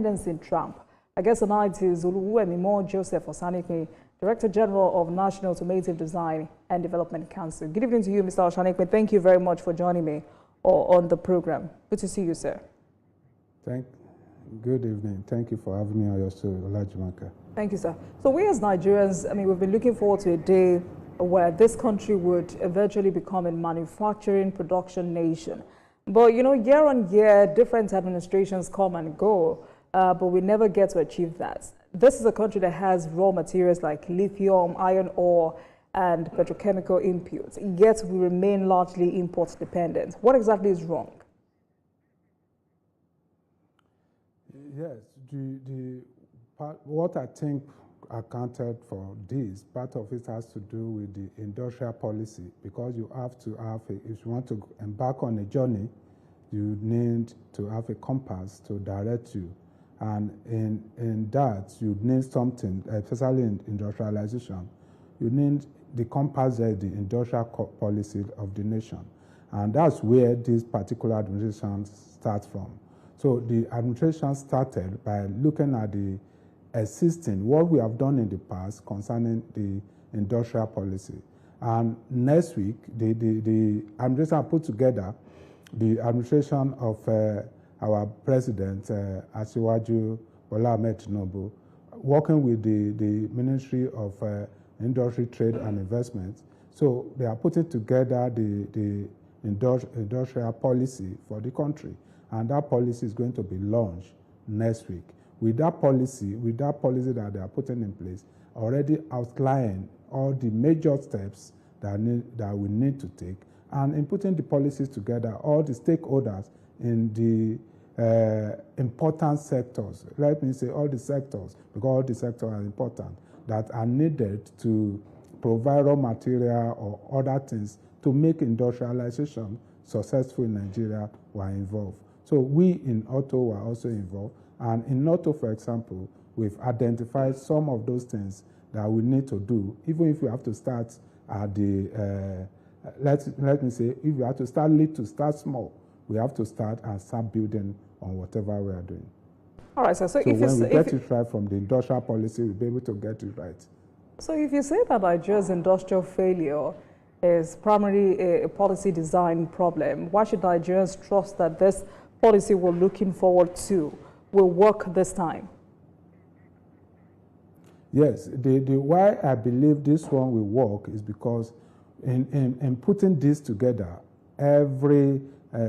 dependency trap. Our guest tonight is Oluwemimo Osanipin, Director General of National Automotive Design and Development Council. Good evening to you, Mr. Osanipin. Thank you very much for joining me on the program. Good to see you, sir. Good evening. Thank you for having me on your show, Olajimaka. Thank you, sir. So we as Nigerians, we've been looking forward to a day where this country would eventually become a manufacturing production nation. But, year on year, different administrations come and go, but we never get to achieve that. This is a country that has raw materials like lithium, iron ore, and petrochemical inputs, yet we remain largely import dependent. What exactly is wrong? Yes, what I think accounted for this, part of it has to do with the industrial policy, because you have to have, if you want to embark on a journey, you need to have a compass to direct you. And in that, you need something, especially in industrialization, you need the compass there, the industrial policy of the nation. And that's where this particular administration starts from. So the administration started by looking at the existing, what we have done in the past concerning the industrial policy. And next week, the administration put together the administration of our president, Asiwaju Bola Ahmed Tinubu, working with the Ministry of Industry, Trade and Investment. So they are putting together the industrial policy for the country. And that policy is going to be launched next week. With that policy that they are putting in place, already outline all the major steps that we need to take. And in putting the policies together, all the stakeholders in the important sectors, let me say all the sectors, because all the sectors are important, that are needed to provide raw material or other things to make industrialization successful in Nigeria were involved. So we in auto were also involved. And in auto, for example, we've identified some of those things that we need to do, even if we have to start at the, let me say, if we have to start small, we have to start and start building on whatever we are doing. All right, sir. So if when we get it right from the industrial policy, we'll be able to get it right. So if you say that Nigeria's industrial failure is primarily a policy design problem, why should Nigerians trust that this policy we're looking forward to will work this time? Yes, the why I believe this one will work is because in putting this together, every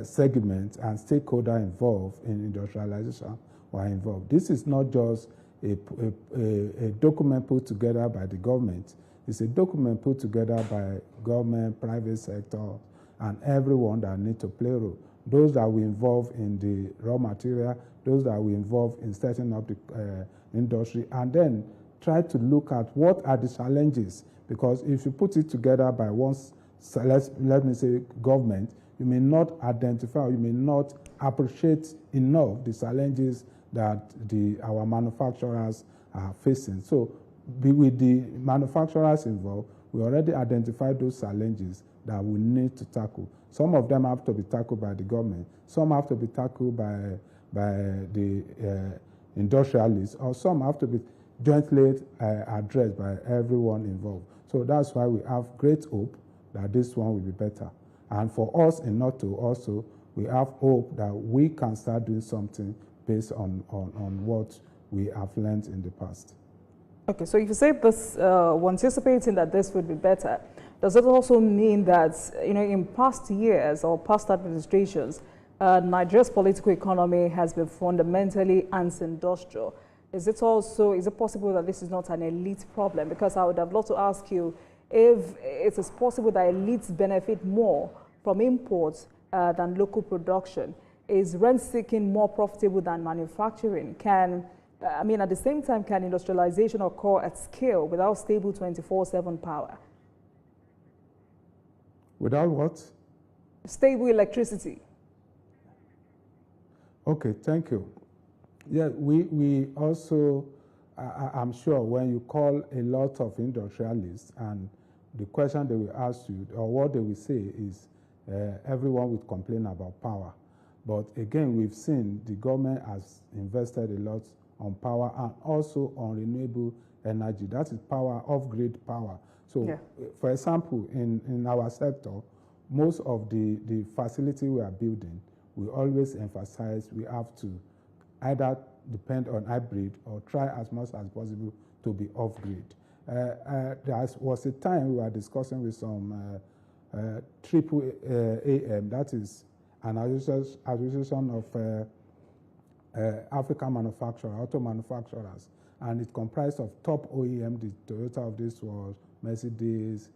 segment and stakeholder involved in industrialization were involved. This is not just a document put together by the government. It's a document put together by government, private sector, and everyone that need to play a role. Those that were involved in the raw material, those that were involved in setting up the industry, and then try to look at what are the challenges. Because if you put it together by one, let me say, government, you may not identify, you may not appreciate enough the challenges that our manufacturers are facing. So with the manufacturers involved, we already identified those challenges that we need to tackle. Some of them have to be tackled by the government. Some have to be tackled by the industrialists, or some have to be jointly addressed by everyone involved. So that's why we have great hope that this one will be better. And for us in NATO also, we have hope that we can start doing something based on what we have learned in the past. Okay, so if you say this, we're anticipating that this would be better, does it also mean that, in past years or past administrations, Nigeria's political economy has been fundamentally anti-industrial? Is it possible that this is not an elite problem? Because I would have loved to ask you if it is possible that elites benefit more from imports than local production. Is rent-seeking more profitable than manufacturing? At the same time, can industrialization occur at scale without stable 24/7 power? Without what? Stable electricity. Okay, thank you. Yeah, we also, I'm sure when you call a lot of industrialists, and the question they will ask you, or what they will say is, everyone will complain about power. But again, we've seen the government has invested a lot on power and also on renewable energy. That is power, off-grid power. So, for example, in our sector, most of the facility we are building, we always emphasize we have to either depend on hybrid or try as much as possible to be off-grid. There was a time we were discussing with some triple AM, that is an association of African manufacturers, auto manufacturers, and it comprised of top OEM, the Toyota of this world, Mercedes,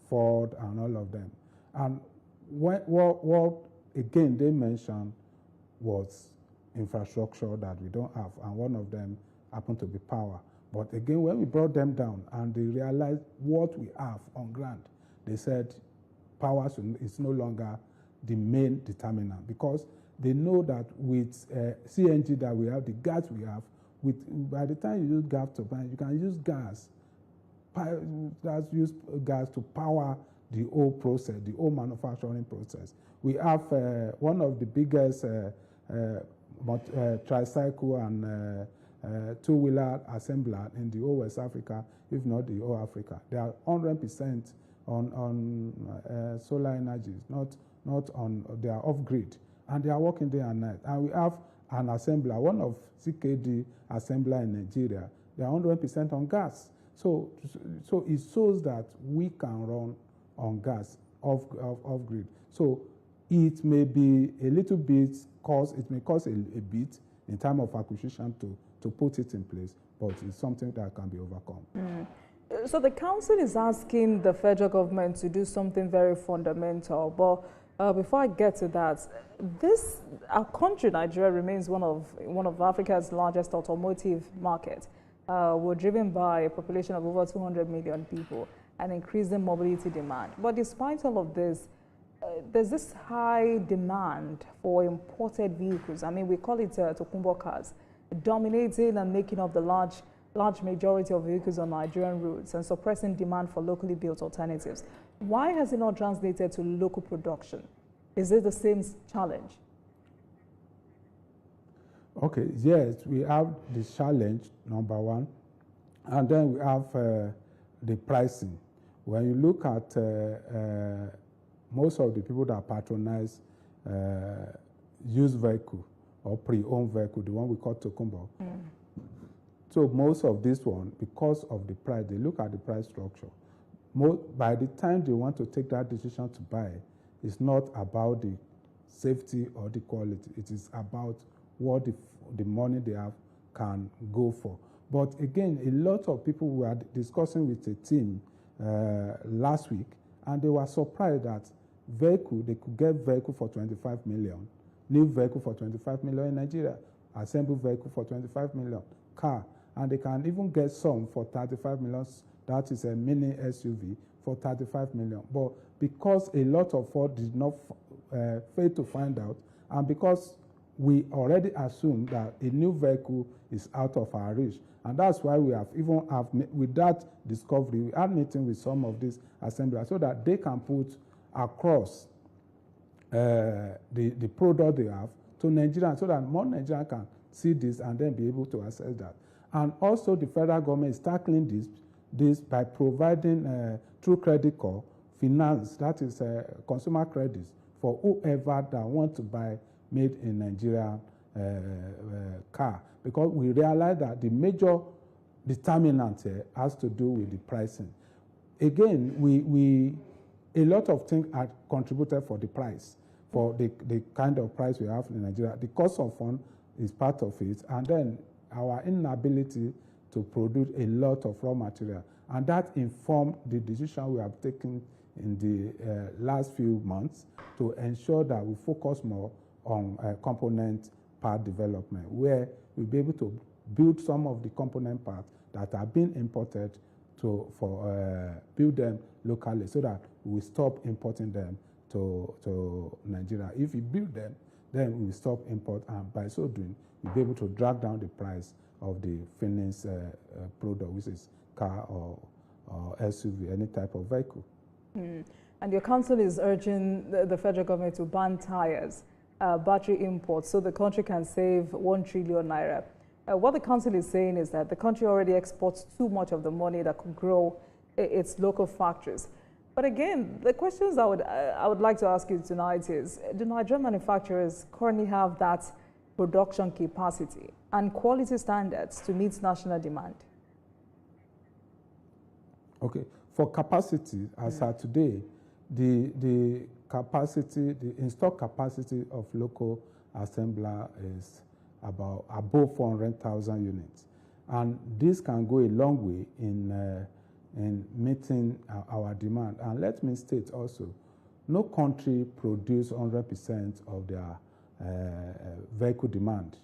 Ford, and all of them. And what again they mentioned was infrastructure that we don't have, and one of them happened to be power. But again, when we brought them down and they realized what we have on ground, they said power is no longer the main determinant, because they know that with CNG that we have, the gas we have, by the time you use gas turbine, you can use gas. Use gas to power the whole process, the whole manufacturing process. We have one of the biggest tricycle and two-wheeler assembler in the whole West Africa, if not the whole Africa. They are 100% on solar energy, not on, they are off-grid, and they are working day and night. And we have an assembler, one of CKD assembler in Nigeria, they are 100% on gas. So it shows that we can run on gas off-grid. So it may be a little bit it may cost a bit in terms of acquisition to put it in place, but it's something that can be overcome. So the council is asking the federal government to do something very fundamental, but before I get to that, our country, Nigeria, remains one of Africa's largest automotive markets. We're driven by a population of over 200 million people and increasing mobility demand. But despite all of this, there's this high demand for imported vehicles. I mean, we call it Tokumbo cars, dominating and making up the large majority of vehicles on Nigerian roads and suppressing demand for locally built alternatives. Why has it not translated to local production? Is it the same challenge? Okay, yes, we have the challenge, number one, and then we have the pricing. When you look at most of the people that patronize used vehicle or pre-owned vehicle, the one we call Tokumbo. So most of this one, because of the price, they look at the price structure. By the time they want to take that decision to buy, it's not about the safety or the quality. It is about what the money they have can go for. But again, a lot of people were discussing with a team last week, and they were surprised that they could get vehicle for 25 million, new vehicle for 25 million in Nigeria, assembled vehicle for 25 million, car, and they can even get some for 35 million, that is a mini SUV, for 35 million. But because a lot of us did not fail to find out, and because we already assume that a new vehicle is out of our reach, and that's why we have with that discovery, we are meeting with some of these assemblers so that they can put across the product they have to Nigerians, so that more Nigerians can see this and then be able to access that. And also the federal government is tackling this by providing through credit card finance, that is consumer credits, for whoever that want to buy made in Nigeria car, because we realize that the major determinant here has to do with the pricing. Again, a lot of things are contributed for the price, for the kind of price we have in Nigeria. The cost of fund is part of it, and then our inability to produce a lot of raw material. And that informed the decision we have taken in the last few months to ensure that we focus more on component part development, where we'll be able to build some of the component parts that are being imported build them locally, so that we stop importing them to Nigeria. If we build them, then we will stop import, and by so doing, we'll be able to drag down the price of the finished product, which is car or SUV, any type of vehicle. And your council is urging the federal government to ban tires. battery imports so the country can save 1 trillion naira. What the council is saying is that the country already exports too much of the money that could grow its local factories. But again, the questions I would like to ask you tonight is, do Nigerian manufacturers currently have that production capacity and quality standards to meet national demand? Okay, for capacity, as at today, the capacity, the installed capacity of local assembler is about above 400,000 units. And this can go a long way in meeting our demand. And let me state also, no country produces 100% of their vehicle demand.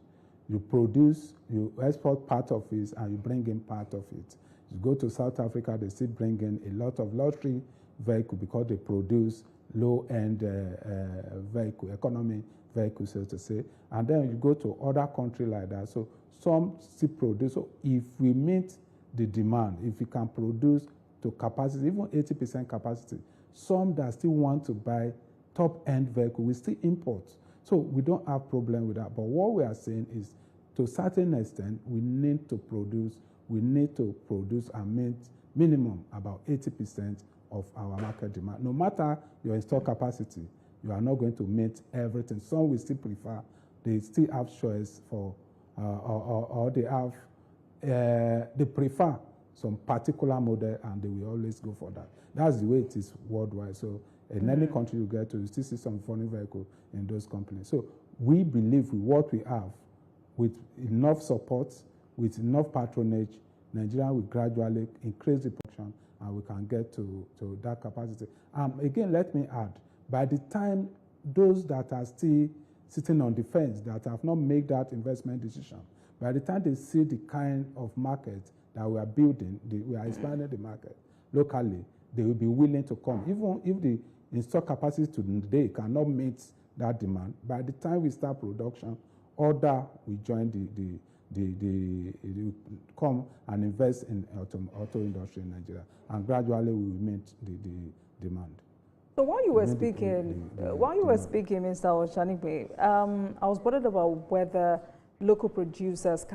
You export part of it and you bring in part of it. You go to South Africa, they still bring in a lot of luxury vehicle because they produce low-end vehicle, economy vehicles, so to say. And then you go to other countries like that. So some still produce. So if we meet the demand, if we can produce to capacity, even 80% capacity, some that still want to buy top-end vehicle, we still import. So we don't have problem with that. But what we are saying is, to a certain extent, we need to produce and meet minimum about 80% of our market demand. No matter your installed capacity, you are not going to meet everything. Some will still prefer, they still have choice for, or they prefer some particular model and they will always go for that. That's the way it is worldwide. So in any country you get to, you still see some foreign vehicle in those companies. So we believe with what we have, with enough support, with enough patronage, Nigeria will gradually increase the production and we can get to that capacity. Again, let me add, by the time those that are still sitting on the fence, that have not made that investment decision, by the time they see the kind of market that we are building, we are expanding the market locally, they will be willing to come. Even if the installed capacity today cannot meet that demand, by the time we start production, other will join the come and invest in auto industry in Nigeria, and gradually we will meet the demand. So while you were speaking, Mr. Osanipin, I was bothered about whether local producers can